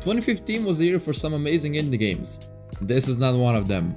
2015 was a year for some amazing indie games. This is not one of them.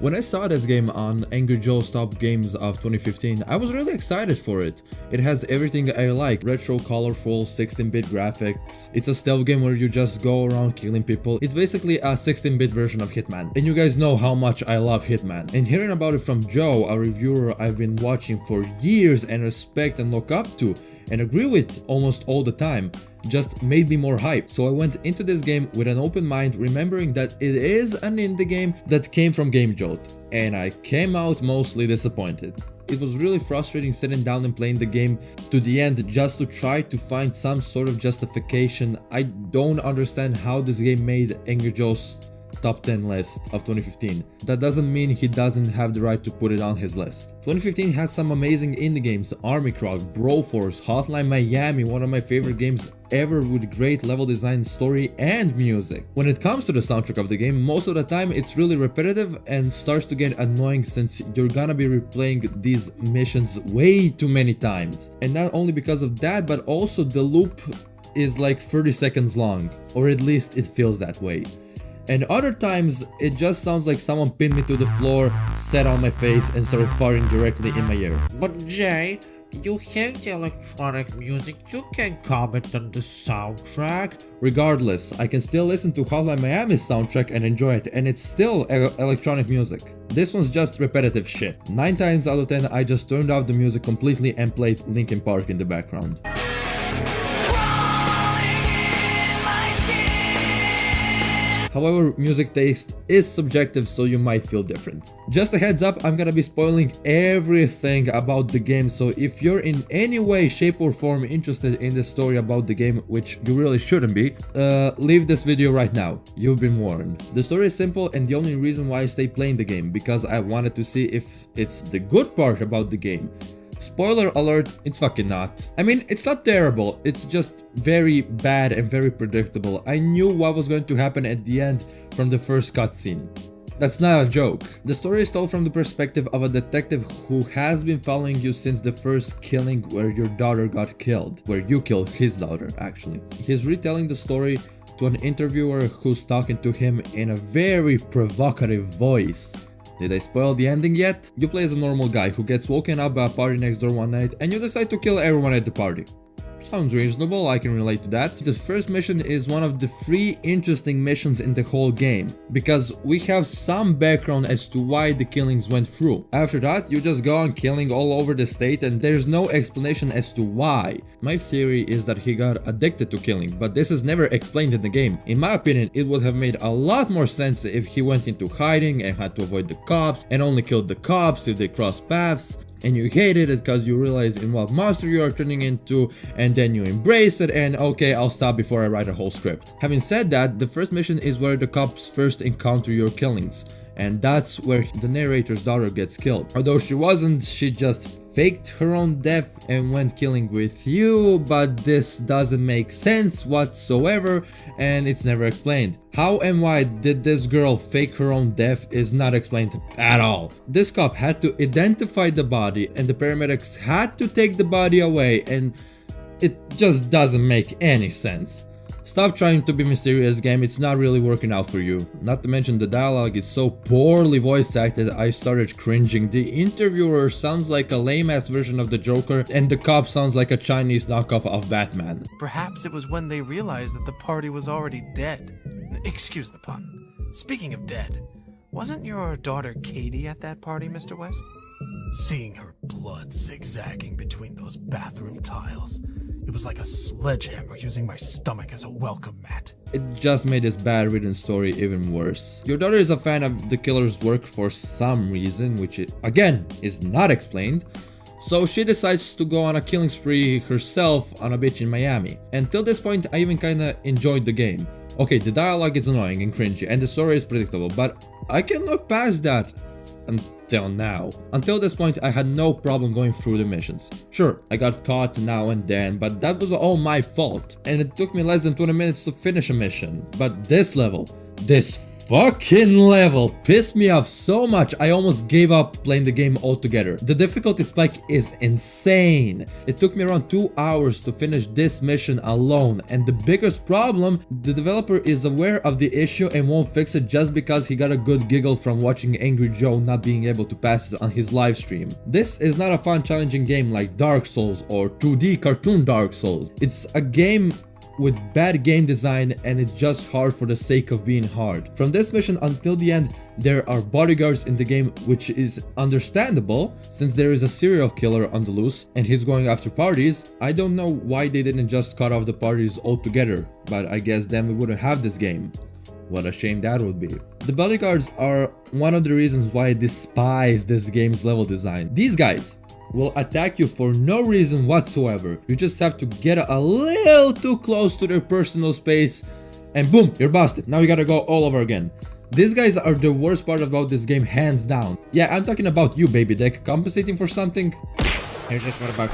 When I saw this game on Angry Joe's Top Games of 2015, I was really excited for it. It has everything I like: retro, colorful, 16-bit graphics. It's a stealth game where you just go around killing people. It's basically a 16-bit version of Hitman. And you guys know how much I love Hitman. And hearing about it from Joe, a reviewer I've been watching for years and respect and look up to, and agree with almost all the time, just made me more hyped. So I went into this game with an open mind, remembering that it is an indie game that came from GameJolt, and I came out mostly disappointed. It was really frustrating sitting down and playing the game to the end just to try to find some sort of justification. I don't understand how this game made Angry Joe's top 10 list of 2015. That doesn't mean he doesn't have the right to put it on his list. 2015 has some amazing indie games: Army Crawler, Broforce, Hotline Miami, one of my favorite games ever with great level design, story and music. When it comes to the soundtrack of the game, most of the time it's really repetitive and starts to get annoying since you're gonna be replaying these missions way too many times. And not only because of that, but also the loop is like 30 seconds long, or at least it feels that way. And other times, it just sounds like someone pinned me to the floor, sat on my face, and started farting directly in my ear. But Jay, you hate the electronic music, you can comment on the soundtrack. Regardless, I can still listen to Hotline Miami's soundtrack and enjoy it, and it's still electronic music. This one's just repetitive shit. 9 times out of 10, I just turned off the music completely and played Linkin Park in the background. However, music taste is subjective, so you might feel different. Just a heads up, I'm gonna be spoiling everything about the game, so if you're in any way, shape or form interested in the story about the game, which you really shouldn't be, leave this video right now. You've been warned. The story is simple, and the only reason why I stay playing the game, because I wanted to see if it's the good part about the game. Spoiler alert, it's fucking not. I mean, it's not terrible, it's just very bad and very predictable. I knew what was going to happen at the end from the first cutscene. That's not a joke. The story is told from the perspective of a detective who has been following you since the first killing where your daughter got killed. Where you killed his daughter, actually. He's retelling the story to an interviewer who's talking to him in a very provocative voice. Did I spoil the ending yet? You play as a normal guy who gets woken up by a party next door one night and you decide to kill everyone at the party. Sounds reasonable, I can relate to that. The first mission is one of the 3 interesting missions in the whole game, because we have some background as to why the killings went through. After that, you just go on killing all over the state and there's no explanation as to why. My theory is that he got addicted to killing, but this is never explained in the game. In my opinion, it would have made a lot more sense if he went into hiding and had to avoid the cops and only killed the cops if they crossed paths. And you hated it because you realize in what monster you are turning into, and then you embrace it, and okay, I'll stop before I write a whole script. Having said that, the first mission is where the cops first encounter your killings, and that's where the narrator's daughter gets killed. Although she wasn't, she just faked her own death and went killing with you, but this doesn't make sense whatsoever and it's never explained. How and why did this girl fake her own death is not explained at all. This cop had to identify the body and the paramedics had to take the body away, and it just doesn't make any sense. Stop trying to be mysterious, game, it's not really working out for you. Not to mention the dialogue is so poorly voice acted, I started cringing. The interviewer sounds like a lame ass version of the Joker, and the cop sounds like a Chinese knockoff of Batman. Perhaps it was when they realized that the party was already dead. Excuse the pun. Speaking of dead, wasn't your daughter Katie at that party, Mr. West? Seeing her blood zigzagging between those bathroom tiles, it was like a sledgehammer using my stomach as a welcome mat. It just made this bad written story even worse. Your daughter is a fan of the killer's work for some reason, which again is not explained. So she decides to go on a killing spree herself on a beach in Miami. Until this point, I even kinda enjoyed the game. Okay, the dialogue is annoying and cringy, and the story is predictable, but I can look past that. Until now. Until this point, I had no problem going through the missions. Sure, I got caught now and then, but that was all my fault. And it took me less than 20 minutes to finish a mission. But this level, this fucking level pissed me off so much I almost gave up playing the game altogether. The difficulty spike is insane. It took me around 2 hours to finish this mission alone, and the biggest problem, the developer is aware of the issue and won't fix it just because he got a good giggle from watching Angry Joe not being able to pass it on his live stream. This is not a fun challenging game like Dark Souls or 2D cartoon Dark Souls. It's a game with bad game design, and it's just hard for the sake of being hard. From this mission until the end, there are bodyguards in the game, which is understandable since there is a serial killer on the loose and he's going after parties. I don't know why they didn't just cut off the parties altogether, but I guess then we wouldn't have this game. What a shame that would be. The bodyguards are one of the reasons why I despise this game's level design. These guys will attack you for no reason whatsoever. You just have to get a little too close to their personal space and boom, you're busted. Now you gotta go all over again. These guys are the worst part about this game, hands down. Yeah, I'm talking about you, baby deck. Compensating for something? Here's just what about...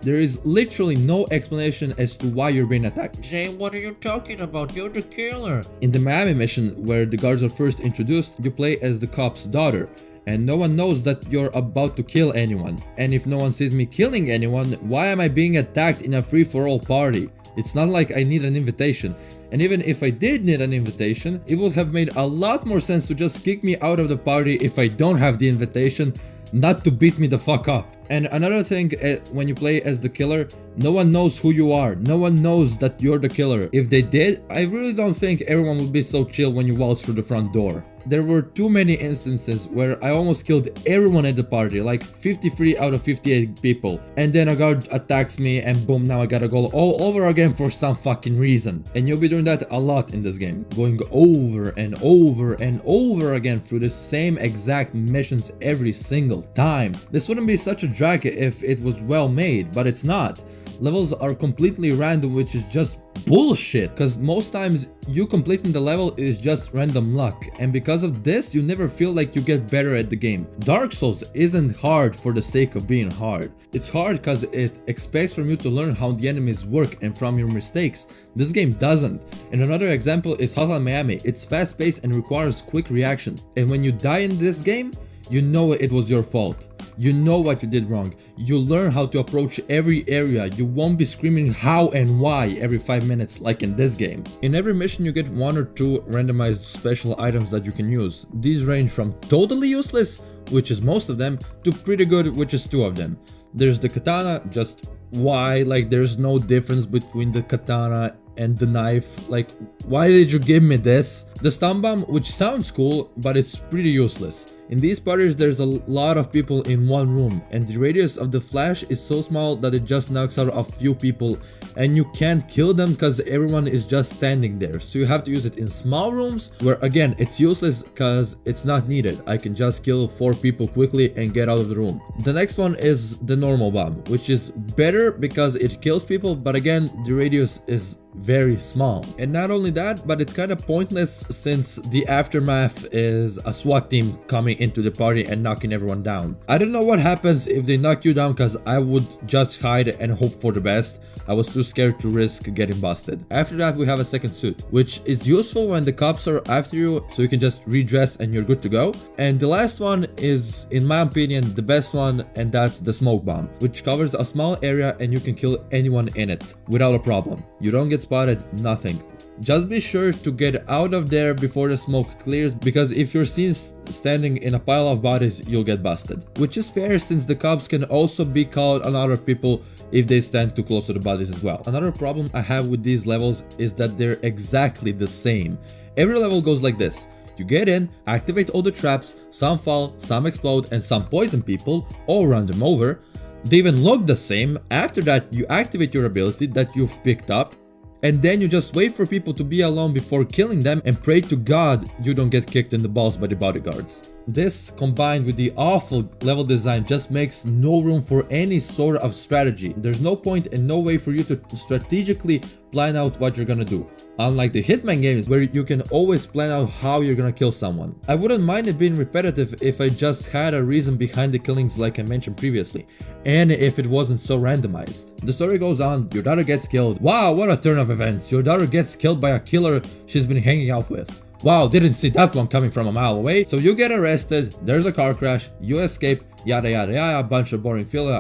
There is literally no explanation as to why you're being attacked. Jay, what are you talking about? You're the killer. In the Miami mission, where the guards are first introduced, you play as the cop's daughter. And no one knows that you're about to kill anyone. And if no one sees me killing anyone, why am I being attacked in a free-for-all party? It's not like I need an invitation. And even if I did need an invitation, it would have made a lot more sense to just kick me out of the party if I don't have the invitation, not to beat me the fuck up. And another thing, when you play as the killer, no one knows who you are. No one knows that you're the killer. If they did, I really don't think everyone would be so chill when you waltz through the front door. There were too many instances where I almost killed everyone at the party, like 53 out of 58 people. And then a guard attacks me and boom, now I gotta go all over again for some fucking reason. And you'll be doing that a lot in this game. Going over and over and over again through the same exact missions every single time. This wouldn't be such a drag if it was well made, but it's not. Levels are completely random, which is just bullshit, because most times you completing the level is just random luck, and because of this you never feel like you get better at the game. Dark Souls isn't hard for the sake of being hard. It's hard because it expects from you to learn how the enemies work and from your mistakes. This game doesn't. And another example is Hotline Miami. It's fast paced and requires quick reactions, and when you die in this game, you know it was your fault. You know what you did wrong. You learn how to approach every area. You won't be screaming how and why every 5 minutes like in this game. In every mission you get 1 or 2 randomized special items that you can use. These range from totally useless, which is most of them, to pretty good, which is 2 of them. There's the katana, just why? Like there's no difference between the katana and the knife. Like, why did you give me this? The stun bomb, which sounds cool, but it's pretty useless. In these parties there's a lot of people in one room, and the radius of the flash is so small that it just knocks out a few people, and you can't kill them because everyone is just standing there. So you have to use it in small rooms where again it's useless because it's not needed. I can just kill 4 people quickly and get out of the room. The next one is the normal bomb, which is better because it kills people, but again the radius is very small. And not only that, but it's kind of pointless since the aftermath is a SWAT team coming into the party and knocking everyone down. I don't know what happens if they knock you down, because I would just hide and hope for the best. I was too scared to risk getting busted. After that we have a second suit, which is useful when the cops are after you, so you can just redress and you're good to go. And the last one is, in my opinion, the best one, and that's the smoke bomb, which covers a small area and you can kill anyone in it without a problem. You don't get spotted, nothing. Just be sure to get out of there before the smoke clears, because if you're seen standing in a pile of bodies, you'll get busted. Which is fair since the cops can also be called on other people if they stand too close to the bodies as well. Another problem I have with these levels is that they're exactly the same. Every level goes like this. You get in, activate all the traps, some fall, some explode, and some poison people, or run them over. They even look the same. After that, you activate your ability that you've picked up, and then you just wait for people to be alone before killing them and pray to God you don't get kicked in the balls by the bodyguards. This, combined with the awful level design, just makes no room for any sort of strategy. There's no point and no way for you to strategically plan out what you're gonna do. Unlike the Hitman games where you can always plan out how you're gonna kill someone. I wouldn't mind it being repetitive if I just had a reason behind the killings like I mentioned previously, and if it wasn't so randomized. The story goes on, your daughter gets killed. Wow, what a turn of events. Your daughter gets killed by a killer she's been hanging out with. Wow, didn't see that one coming from a mile away. So you get arrested, there's a car crash, you escape, yada yada yada, a bunch of boring filler,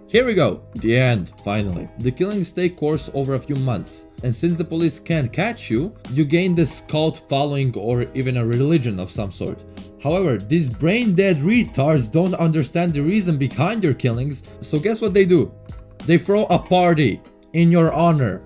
here we go, the end, finally. The killings take course over a few months, and since the police can't catch you, you gain this cult following or even a religion of some sort. However, these brain-dead retards don't understand the reason behind your killings, so guess what they do? They throw a party in your honor.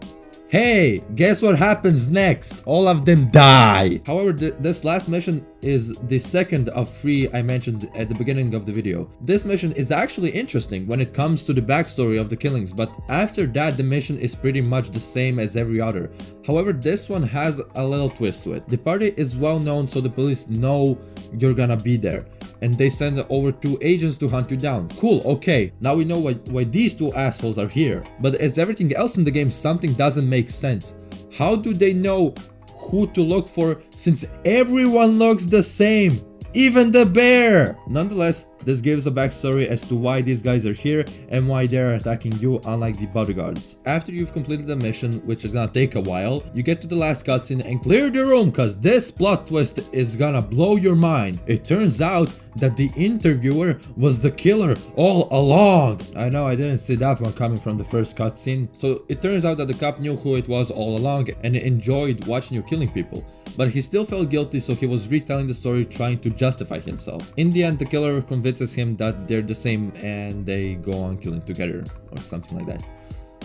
Hey, guess what happens next? All of them die. However, this last mission is the second of 3 I mentioned at the beginning of the video. This mission is actually interesting when it comes to the backstory of the killings, but after that the mission is pretty much the same as every other. However, this one has a little twist to it. The party is well known, so the police know you're gonna be there, and they send over 2 agents to hunt you down. Cool, okay, now we know why these 2 assholes are here. But as everything else in the game, something doesn't make sense. How do they know who to look for since everyone looks the same? Even the bear! Nonetheless, this gives a backstory as to why these guys are here and why they're attacking you, unlike the bodyguards. After you've completed the mission, which is gonna take a while, you get to the last cutscene and clear the room, cause this plot twist is gonna blow your mind. It turns out that the interviewer was the killer all along. I know, I didn't see that one coming from the first cutscene. So it turns out that the cop knew who it was all along and enjoyed watching you killing people. But he still felt guilty, so he was retelling the story, trying to justify himself. In the end, the killer convinces him that they're the same and they go on killing together, or something like that.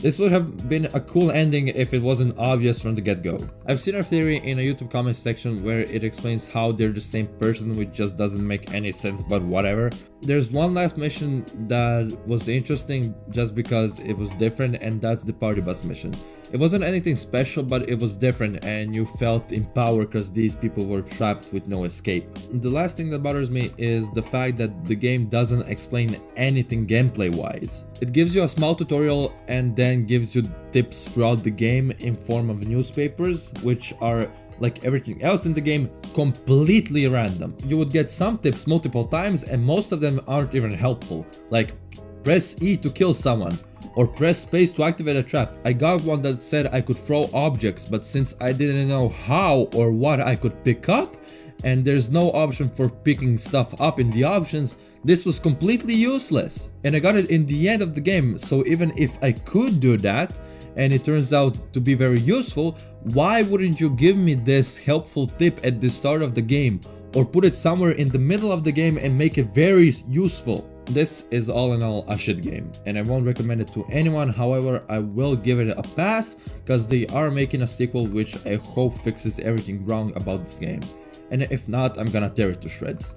This would have been a cool ending if it wasn't obvious from the get-go. I've seen a theory in a YouTube comment section where it explains how they're the same person, which just doesn't make any sense, but whatever. There's one last mission that was interesting just because it was different, and that's the party bus mission. It wasn't anything special, but it was different and you felt empowered because these people were trapped with no escape. The last thing that bothers me is the fact that the game doesn't explain anything gameplay wise. It gives you a small tutorial and then gives you tips throughout the game in form of newspapers, which are, like everything else in the game, completely random. You would get some tips multiple times and most of them aren't even helpful, like press E to kill someone, or press space to activate a trap. I got one that said I could throw objects, but since I didn't know how or what I could pick up, and there's no option for picking stuff up in the options, this was completely useless. And I got it in the end of the game, so even if I could do that, and it turns out to be very useful, why wouldn't you give me this helpful tip at the start of the game, or put it somewhere in the middle of the game and make it very useful? This is all in all a shit game, and I won't recommend it to anyone. However, I will give it a pass because they are making a sequel which I hope fixes everything wrong about this game, and if not, I'm gonna tear it to shreds.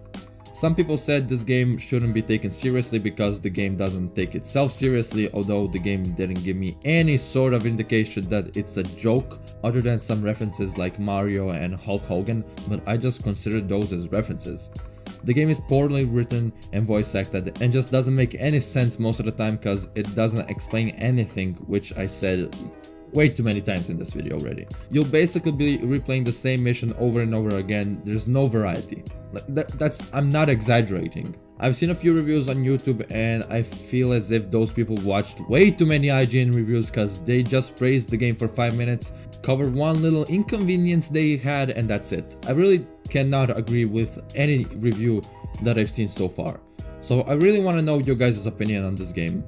Some people said this game shouldn't be taken seriously because the game doesn't take itself seriously, although the game didn't give me any sort of indication that it's a joke other than some references like Mario and Hulk Hogan, but I just consider those as references. The game is poorly written and voice acted and just doesn't make any sense most of the time because it doesn't explain anything, which I said way too many times in this video already. You'll basically be replaying the same mission over and over again. There's no variety. I'm not exaggerating. I've seen a few reviews on YouTube and I feel as if those people watched way too many IGN reviews because they just praised the game for 5 minutes, covered one little inconvenience they had, and that's it. I really cannot agree with any review that I've seen so far. So I really want to know your guys' opinion on this game.